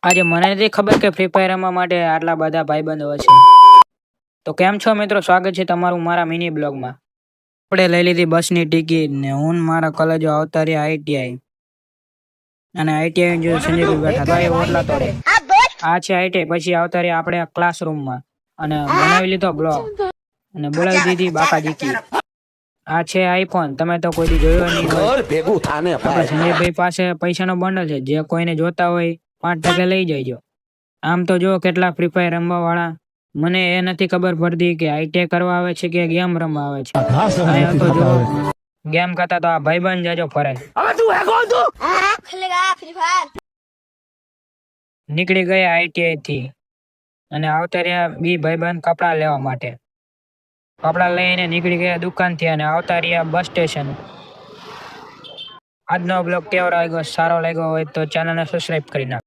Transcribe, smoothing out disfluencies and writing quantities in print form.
આજે મને નથી ખબર કે ફ્રી ફાયર રમવા માટે આટલા બધા ભાઈબંધો હશે. તો કેમ છો મિત્રો, સ્વાગત છે તમારું મારા મિની બ્લોગમાં. આપણે લઈ લીધી બસની ટિકિટ ને હું મારા કોલેજો આવતા રહ્યા આઈટીઆઈ. અને આઈટીઆઈ જો સંજયભાઈ બેઠા તો એ ઓટલા તોડે. આ છે આઈટીઆઈ. પછી આવતા રહ્યા આપણે ક્લાસરૂમમાં અને બનાવી લીધો બ્લોગ અને બોલાવી દીધી બાકાજીકી. આ છે આઈફોન. તમે તો કોઈ દી જોયો નહીં હોય. આપણે સંજયભાઈ પાસે પૈસાનો બંડલ છે, જે કોઈને જોતા હોય 5% લઈ જજો. આમ તો જો કેટલા ફ્રી ફાયર રમવા વાળા. મને એ નથી ખબર પડતી કે આઈટીઆઈ કરવા આવે છે કે ગેમ રમવા આવે છે. અહીંયા તો જો ગેમ કરતા તો આ ભાઈબંધ જાજો ફરે. નીકળી ગયા આઈટીઆઈ થી અને આવતા રહ્યા બી ભાઈબંધ કપડા લેવા માટે. કપડા લઈને નીકળી ગયા દુકાન થી અને આવતા રહ્યા બસ સ્ટેશન. આજનો બ્લોગ કેવો લાગ્યો? સારો લાગ્યો હોય તો ચેનલને સબસ્ક્રાઇબ કરી નાખો.